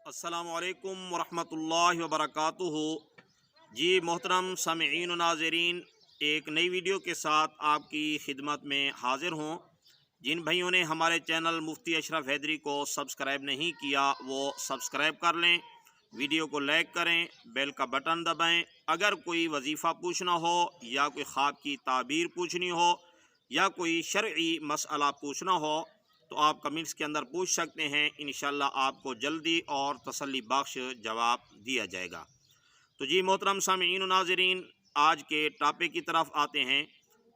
अस्सलामु अलैकुम वरहमतुल्लाहि वबरकातुहू। जी मोहतरम सामईन व नाज़रीन, एक नई वीडियो के साथ आपकी खिदमत में हाज़िर हूँ। जिन भाइयों ने हमारे चैनल मुफ्ती अशरफ हैदरी को सब्सक्राइब नहीं किया वो सब्सक्राइब कर लें, वीडियो को लाइक करें, बेल का बटन दबाएं। अगर कोई वजीफ़ा पूछना हो या कोई ख्वाब की ताबीर पूछनी हो या कोई शरई मसला पूछना हो तो आप कमेंट्स के अंदर पूछ सकते हैं। इंशाअल्लाह आपको जल्दी और तसल्ली बख्श जवाब दिया जाएगा। तो जी मोहतरम सामईन व नाज़रीन, आज के टॉपिक की तरफ आते हैं।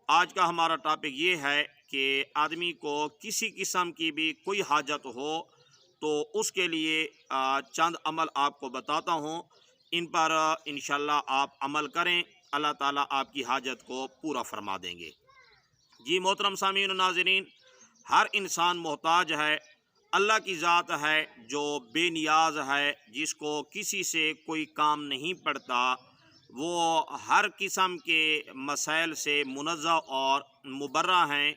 आज का हमारा टॉपिक ये है कि आदमी को किसी किस्म की भी कोई हाजत हो तो उसके लिए चंद अमल आपको बताता हूँ। इन पर इंशाअल्लाह आप अमल करें, अल्लाह ताला आपकी हाजत को पूरा फरमा देंगे। जी मोहतरम सामईन व नाज़रीन, हर इंसान मोहताज है। अल्लाह की ज़ात है जो बेनियाज है, जिसको किसी से कोई काम नहीं पड़ता। वो हर किस्म के मसाइल से मुनज़्ज़ह और मुबर्रा हैं,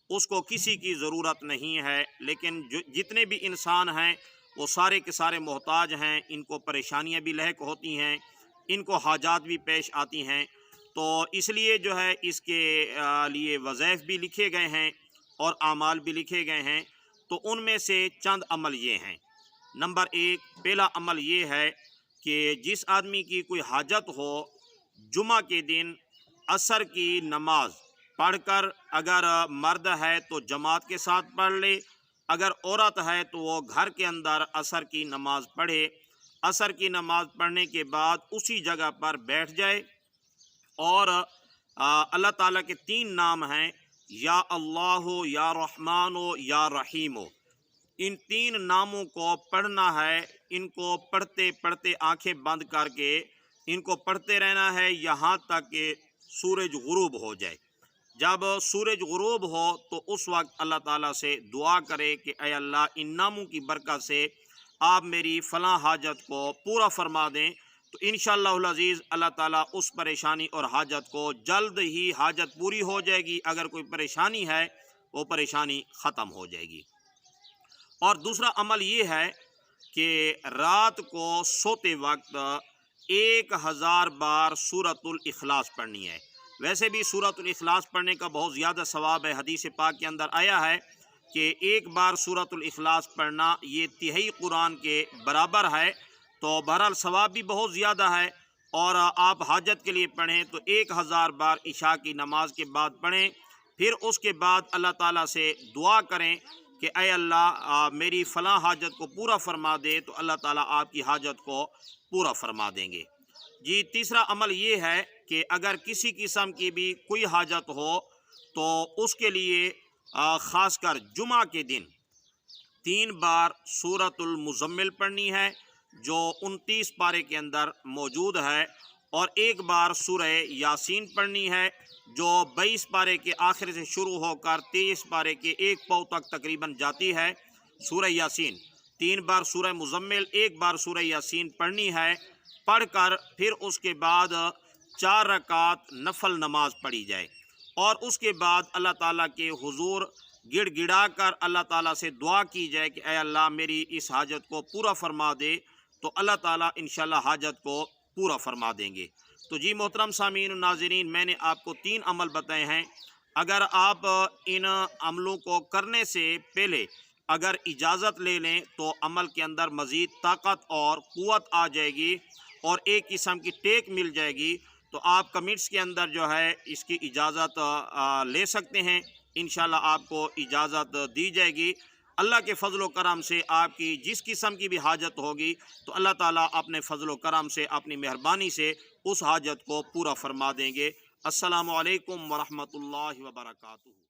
उसको किसी की ज़रूरत नहीं है। लेकिन जितने भी इंसान हैं वो सारे के सारे मोहताज हैं। इनको परेशानियां भी लाहिक होती हैं, इनको हाजात भी पेश आती हैं। तो इसलिए जो है इसके लिए वज़ाइफ भी लिखे गए हैं और आमाल भी लिखे गए हैं। तो उनमें से चंद अमल ये हैं। नंबर एक, पहला अमल ये है कि जिस आदमी की कोई हाजत हो, जुमा के दिन असर की नमाज पढ़कर, अगर मर्द है तो जमात के साथ पढ़ ले, अगर औरत है तो वो घर के अंदर असर की नमाज पढ़े। असर की नमाज पढ़ने के बाद उसी जगह पर बैठ जाए और अल्लाह ताला के 3 नाम हैं, या अल्लाह, या रहमान, या रहीम। इन 3 नामों को पढ़ना है। इनको पढ़ते पढ़ते आंखें बंद करके इनको पढ़ते रहना है यहाँ तक कि सूरज गुरूब हो जाए। जब सूरज गुरूब हो तो उस वक्त अल्लाह ताला से दुआ करे कि ऐ अल्लाह, इन नामों की बरकत से आप मेरी फ़लाँ हाजत को पूरा फरमा दें। तो इंशाअल्लाहुल अज़ीज़ अल्लाह ताला उस परेशानी और हाजत को जल्द ही हाजत पूरी हो जाएगी। अगर कोई परेशानी है वो परेशानी ख़त्म हो जाएगी। और दूसरा अमल ये है कि रात को सोते वक्त 1000 बार सूरतुल इखलास पढ़नी है। वैसे भी सूरतुल इखलास पढ़ने का बहुत ज़्यादा सवाब है। हदीस पाक के अंदर आया है कि एक बार सूरतुल इखलास पढ़ना ये तिहाई कुरान के बराबर है। तो बहरहाल सवाब भी बहुत ज़्यादा है। और आप हाजत के लिए पढ़ें तो 1000 बार इशा की नमाज के बाद पढ़ें। फिर उसके बाद अल्लाह ताला से दुआ करें कि ऐ अल्लाह, मेरी फ़लाँ हाजत को पूरा फरमा दे। तो अल्लाह ताला आपकी हाजत को पूरा फरमा देंगे। जी तीसरा अमल ये है कि अगर किसी किस्म की भी कोई हाजत हो तो उसके लिए ख़ासकर जुमा के दिन 3 बार सूरतुल मुज़म्मिल पढ़नी है जो 29 पारे के अंदर मौजूद है, और 1 बार सूरह यासीन पढ़नी है जो 22 पारे के आखिर से शुरू होकर 23 पारे के 1 पाव तक तकरीबन जाती है। सूरह यासीन 3 बार, सूरह मुज़म्मिल 1 बार सूरह यासीन पढ़नी है। पढ़कर फिर उसके बाद 4 रकात नफल नमाज पढ़ी जाए और उसके बाद अल्लाह ताला के हुजूर गिड़गिड़ा कर अल्लाह ताला से दुआ की जाए कि ऐ अल्लाह, मेरी इस हाजत को पूरा फरमा दे। तो अल्लाह ताला इंशाअल्लाह हाजत को पूरा फरमा देंगे। तो जी मोहतरम सामीन नाज़रीन, मैंने आपको 3 अमल बताए हैं। अगर आप इन अमलों को करने से पहले अगर इजाज़त ले लें तो अमल के अंदर मज़ीद ताकत और क़ुव्वत आ जाएगी और एक किस्म की टेक मिल जाएगी। तो आप कमेंट्स के अंदर जो है इसकी इजाज़त ले सकते हैं। इंशाअल्लाह आपको इजाज़त दी जाएगी। अल्लाह के फ़ज़ल व करम से आपकी जिस किस्म की भी हाजत होगी तो अल्लाह ताला अपने फ़ज़ल व करम से, अपनी मेहरबानी से उस हाजत को पूरा फरमा देंगे। अस्सलामु अलैकुम व रहमतुल्लाहि व बरकातुहू।